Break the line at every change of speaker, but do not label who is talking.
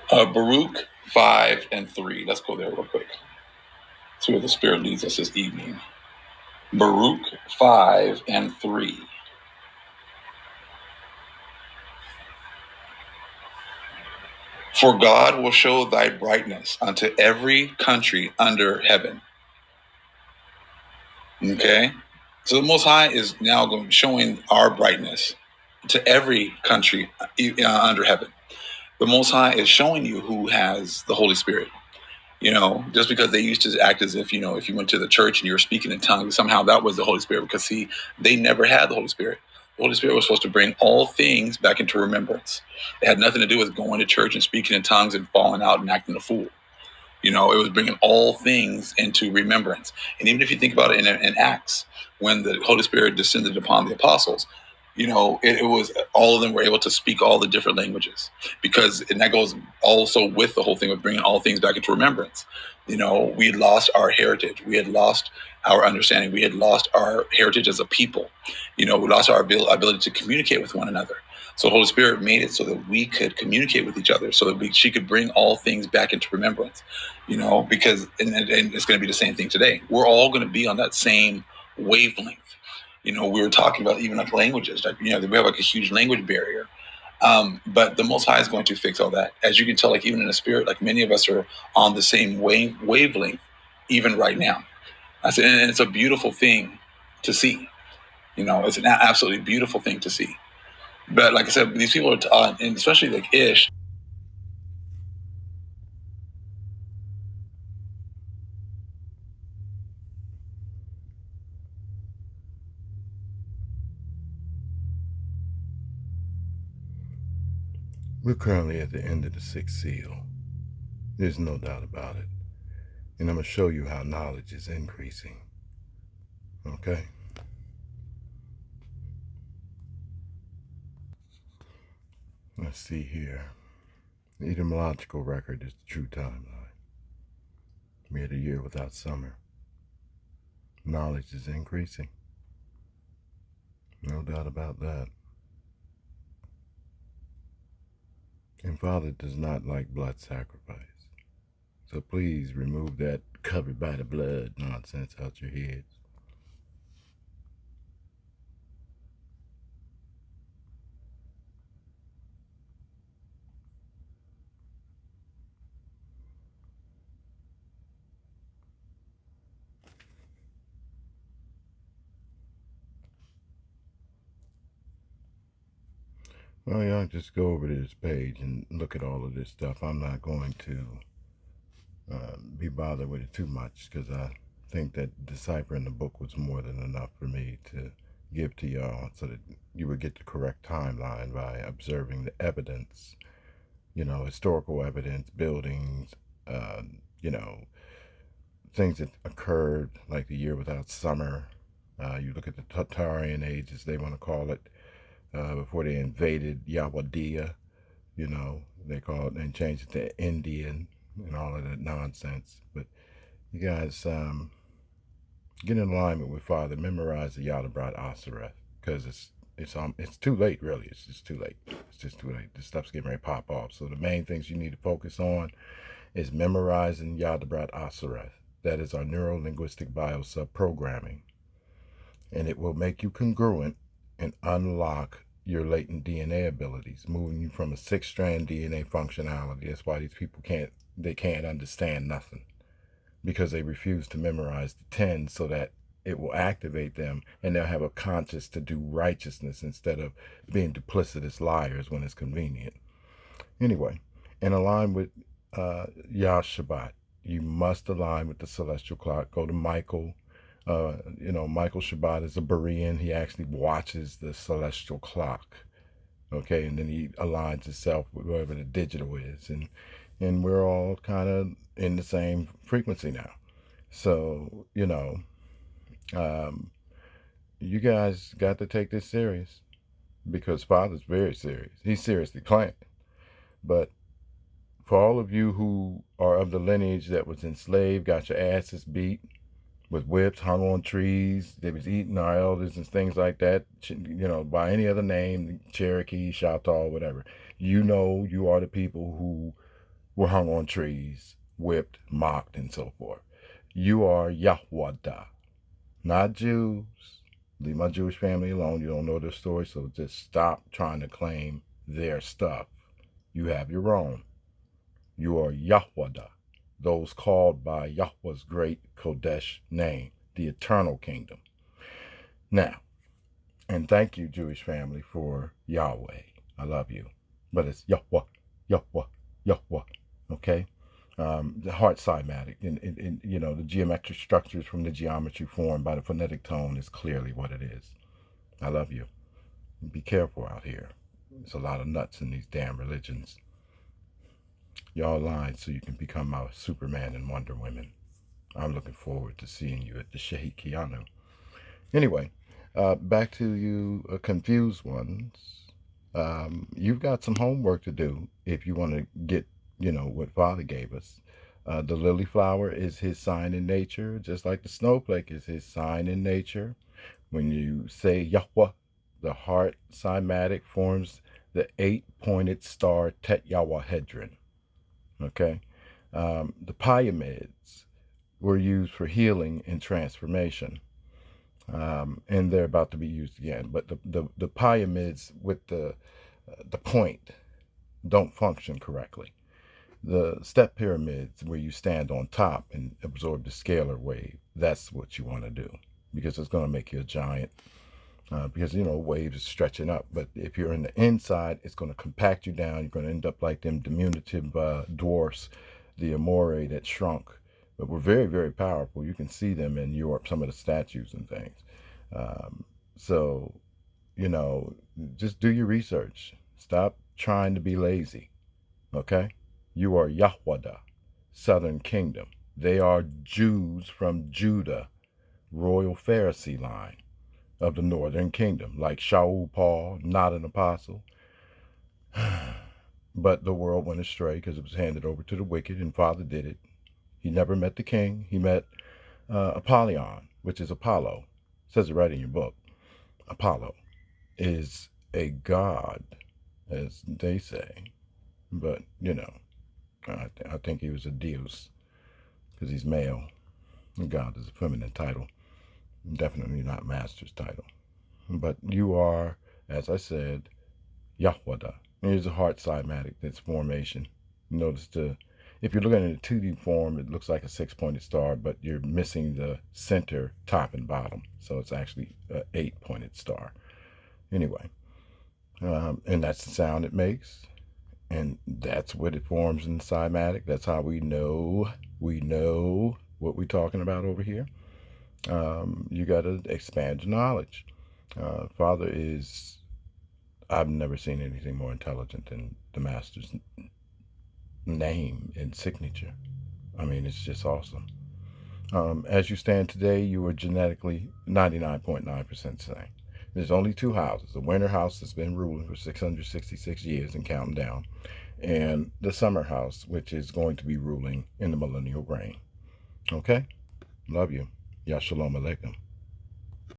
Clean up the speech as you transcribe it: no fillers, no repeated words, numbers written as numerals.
Baruch 5:3. Let's go there real quick. See where the Spirit leads us this evening. Baruch 5:3. For God will show thy brightness unto every country under heaven. Okay? So the Most High is now showing our brightness to every country under heaven. The Most High is showing you who has the Holy Spirit. Just because they used to act as if, if you went to the church and you were speaking in tongues, somehow that was the Holy Spirit. Because, see, they never had the Holy Spirit. The Holy Spirit was supposed to bring all things back into remembrance. It had nothing to do with going to church and speaking in tongues and falling out and acting a fool. It was bringing all things into remembrance. And even if you think about it in Acts, when the Holy Spirit descended upon the apostles, it was all of them were able to speak all the different languages, and that goes also with the whole thing of bringing all things back into remembrance. We had lost our heritage. We had lost our understanding. We had lost our heritage as a people. We lost our ability to communicate with one another. So the Holy Spirit made it so that we could communicate with each other, so that she could bring all things back into remembrance, because, and it's going to be the same thing today. We're all going to be on that same wavelength. We were talking about even like languages, we have like a huge language barrier. But the Most High is going to fix all that. As you can tell, like even in the spirit, like many of us are on the same wavelength, even right now. And it's a beautiful thing to see. It's an absolutely beautiful thing to see. But like I said, these people are, and especially like Ish.
We're currently at the end of the sixth seal. There's no doubt about it. And I'm going to show you how knowledge is increasing. Okay? Let's see here. The etymological record is the true timeline. We had a year without summer. Knowledge is increasing. No doubt about that. And Father does not like blood sacrifice. So please remove that covered by the blood nonsense out your heads. Well, y'all just go over to this page and look at all of this stuff. I'm not going to be bothered with it too much, because I think that deciphering the book was more than enough for me to give to y'all, so that you would get the correct timeline by observing the evidence, historical evidence, buildings, things that occurred, like the year without summer. You look at the Tartarian age, as they want to call it, before they invaded Yahwadeem. They call it and changed it to Indian and all of that nonsense. But you guys get in alignment with Father. Memorize the Yahweh Asareth, because it's too late, really. It's just too late. It's just too late. This stuff's getting ready to pop off. So the main things you need to focus on is memorizing Yahweh Asareth. That is our neuro-linguistic bio-sub-programming. And it will make you congruent and unlock your latent DNA abilities, moving you from a 6-strand DNA functionality. That's why these people can't understand nothing, because they refuse to memorize the 10, so that it will activate them and they'll have a conscience to do righteousness instead of being duplicitous liars when it's convenient. Anyway, and align with Yah Shabbat. You must align with the celestial clock. Go to Michael. Michael Shabbat is a Berean. He actually watches the celestial clock. Okay, and then he aligns himself with whatever the digital is. And we're all kind of in the same frequency now. So, you guys got to take this serious, because Father's very serious. He's seriously playing. But for all of you who are of the lineage that was enslaved, got your asses beat with whips, hung on trees, they was eating our elders and things like that, by any other name, Cherokee, Choctaw, whatever. You are the people who were hung on trees, whipped, mocked, and so forth. You are Yahwadah, not Jews. Leave my Jewish family alone. You don't know their story, so just stop trying to claim their stuff. You have your own. You are Yahwadah, those called by Yahweh's great Kodesh name, the eternal kingdom. Now, and thank you, Jewish family, for Yahweh. I love you. But it's Yahweh, Yahweh, Yahweh. Okay? The heart cymatic, and you know, the geometric structures from the geometry formed by the phonetic tone is clearly what it is. I love you. Be careful out here. There's a lot of nuts in these damn religions. Y'all lied so you can become our Superman and Wonder Women. I'm looking forward to seeing you at the Sheikh Keanu. Anyway, back to you confused ones. You've got some homework to do if you want to get, you know, what Father gave us. The lily flower is his sign in nature, just like the snowflake is his sign in nature. When you say Yahweh, the heart cymatic forms the 8-pointed star Tet Yahwehedron. Okay? The pyramids were used for healing and transformation. And they're about to be used again. But the pyramids with the point don't function correctly. The step pyramids, where you stand on top and absorb the scalar wave, that's what you want to do, because it's going to make you a giant. Because, you know, waves are stretching up. But if you're in the inside, it's going to compact you down. You're going to end up like them diminutive dwarfs, the Amore that shrunk. But were very, very powerful. You can see them in Europe, some of the statues and things. So, you know, just do your research. Stop trying to be lazy. Okay? You are Yahwadah, Southern Kingdom. They are Jews from Judah, royal Pharisee line of the Northern Kingdom, like Shaul Paul, not an apostle. But the world went astray because it was handed over to the wicked, and Father did it. He never met the king. He met Apollyon, which is Apollo. It says it right in your book. Apollo is a god, as they say. But, you know, I think he was a deus because he's male. And God is a feminine title. Definitely not master's title. But you are, as I said, Yahwadah. Here's a heart cymatic that's formation. Notice if you're looking at a 2D form, it looks like a 6-pointed star, but you're missing the center, top, and bottom. So it's actually an 8-pointed star. Anyway, and that's the sound it makes. And that's what it forms in the cymatic. That's how we know what we're talking about over here. You got to expand your knowledge. Father is, I've never seen anything more intelligent than the Master's name and signature. I mean, it's just awesome. As you stand today, you are genetically 99.9% sane. There's only 2 houses. The winter house that's been ruling for 666 years and counting down, and the summer house, which is going to be ruling in the millennial reign. Okay? Love you. Yah shalom aleichem.